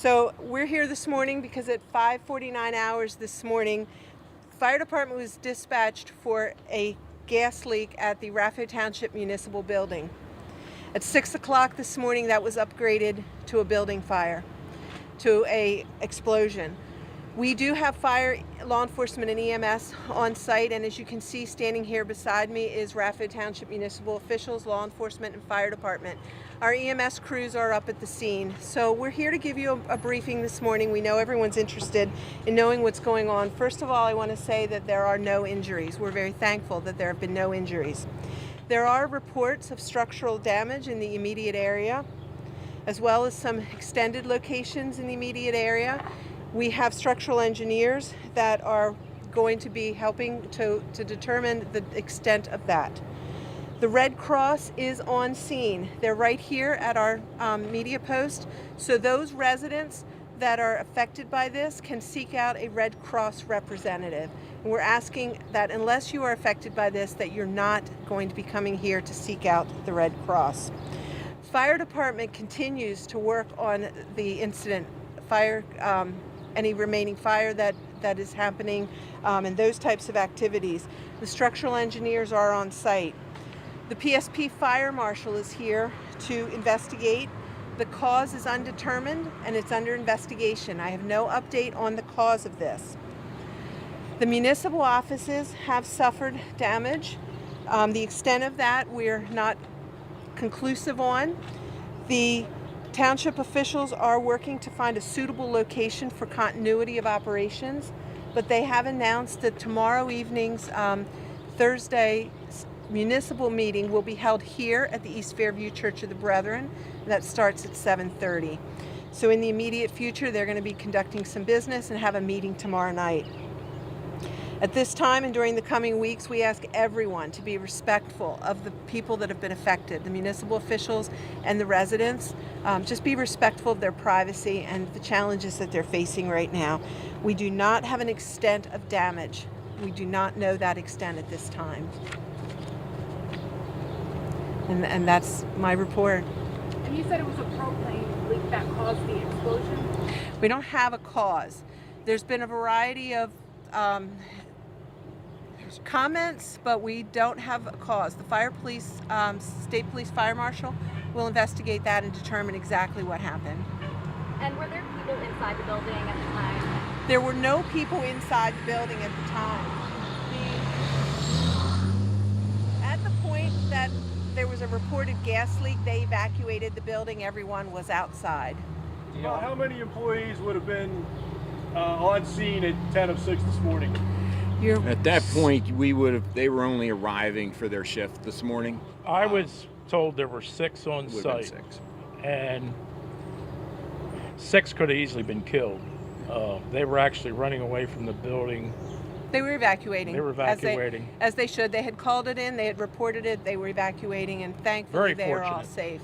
So we're here this morning because at 5:49 hours this morning, fire department was dispatched for a gas leak at the Rapho Township Municipal Building. At 6 o'clock this morning, that was upgraded to a building fire, to a explosion. We do have fire, law enforcement, and EMS on site, and as you can see, standing here beside me is Rapho Township municipal officials, law enforcement, and fire department. Our EMS crews are up at the scene. So we're here to give you a briefing this morning. We know everyone's interested in knowing what's going on. First of all, I want to say that there are no injuries. We're very thankful that there have been no injuries. There are reports of structural damage in the immediate area, as well as some extended locations in the immediate area. We have structural engineers that are going to be helping to determine the extent of that. The Red Cross is on scene. They're right here at our media post. So those residents that are affected by this can seek out a Red Cross representative. And we're asking that unless you are affected by this, that you're not going to be coming here to seek out the Red Cross. Fire department continues to work on the incident, any remaining fire that is happening, and those types of activities. The structural engineers are on site. The PSP fire marshal is here to investigate. The cause is undetermined and it's under investigation. I have no update on the cause of this. The municipal offices have suffered damage. The extent of that we're not conclusive on. The township officials are working to find a suitable location for continuity of operations, but they have announced that tomorrow evening's Thursday municipal meeting will be held here at the East Fairview Church of the Brethren. That starts at 7:30. So in the immediate future, they're going to be conducting some business and have a meeting tomorrow night. At this time and during the coming weeks, we ask everyone to be respectful of the people that have been affected, the municipal officials and the residents. Just be respectful of their privacy and the challenges that they're facing right now. We do not have an extent of damage. We do not know that extent at this time. And that's my report. And you said it was a propane leak that caused the explosion? We don't have a cause. There's been a variety of comments, but we don't have a cause. The fire police, state police fire marshal will investigate that and determine exactly what happened. And were there people inside the building at the time? There were no people inside the building at the time. At the point that there was a reported gas leak, they evacuated the building. Everyone was outside. Do you know how many employees would have been on scene at 10:06 this morning? At that point, they were only arriving for their shift this morning. I was told there were 6 on site, 6. and 6 could have easily been killed. They were actually running away from the building. They were evacuating. They were evacuating. As they should. They had called it in, they had reported it, they were evacuating, and thankfully they are all safe.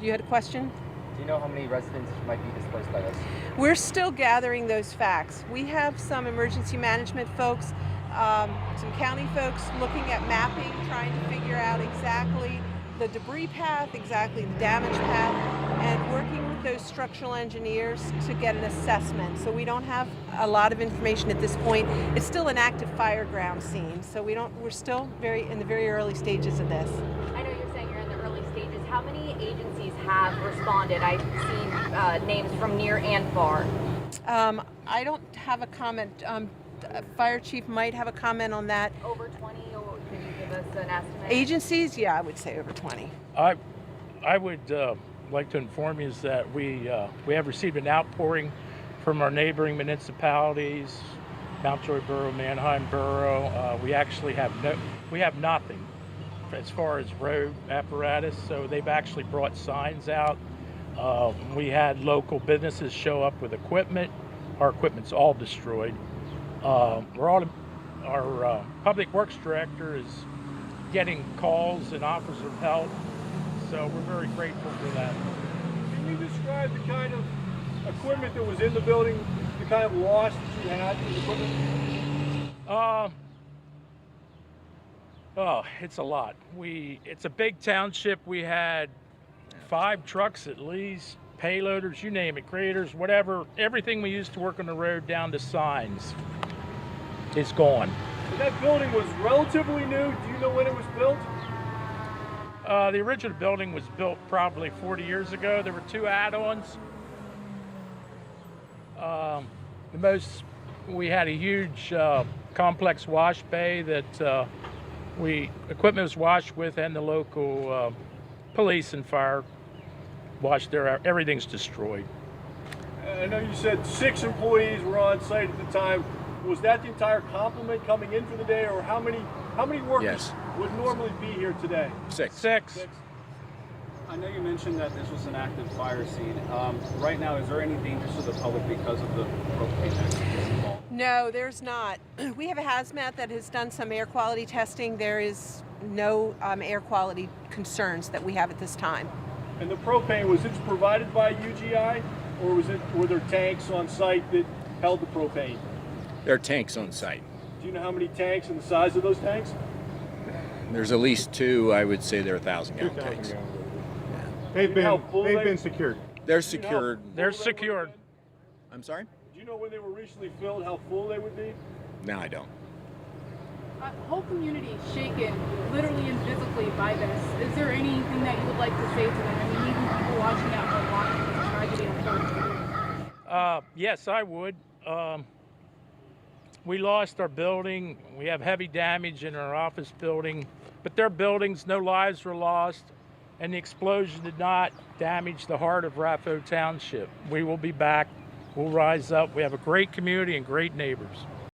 You had a question? Do you know how many residents might be displaced by this? We're still gathering those facts. We have some emergency management folks, some county folks looking at mapping, trying to figure out exactly the debris path, exactly the damage path, and working with those structural engineers to get an assessment. So we don't have a lot of information at this point. It's still an active fire ground scene, so we're still in the very early stages of this. I know you're saying you're in the early stages. How many agencies have responded? I've seen names from near and far. I don't have a comment. Fire chief might have a comment on that. Over 20, or can you give us an estimate? Agencies, yeah, I would say over 20. I would like to inform you is that we have received an outpouring from our neighboring municipalities, Mountjoy Borough, Manheim Borough. We actually have nothing as far as road apparatus, so they've actually brought signs out. We had local businesses show up with equipment. Our equipment's all destroyed. Our public works director is getting calls and offers of help, so we're very grateful for that. Can you describe the kind of equipment that was in the building, the kind of loss that you had in the equipment? It's a lot. It's a big township. We had 5 trucks at least, payloaders, you name it, graders, whatever, everything we used to work on the road down to signs is gone. And that building was relatively new. Do you know when it was built? The original building was built probably 40 years ago. There were 2 add-ons. We had a huge complex wash bay that equipment was washed with, and the local police and fire washed there. Everything's destroyed. I know you said 6 employees were on site at the time. Was that the entire complement coming in for the day, or how many workers Yes. would normally be here today? 6. 6. I know you mentioned that this was an active fire scene. Right now, is there any dangers to the public because of the propane that's involved? No, there's not. We have a hazmat that has done some air quality testing. There is no air quality concerns that we have at this time. And the propane, was it provided by UGI, or were there tanks on site that held the propane? There are tanks on site. Do you know how many tanks and the size of those tanks? There's at least 2. I would say they're 1,000-gallon tanks. They've How full been secured. They're secured. They're secured. I'm sorry? Do you know when they were recently filled, how full they would be? No, I don't. Whole community shaken, literally and physically, by this. Is there anything that you would like to say to them? I mean, even people watching out for watching this tragedy unfold. Yes, I would. We lost our building. We have heavy damage in our office building, but their buildings, no lives were lost, and the explosion did not damage the heart of Rapho Township. We will be back. We'll rise up. We have a great community and great neighbors.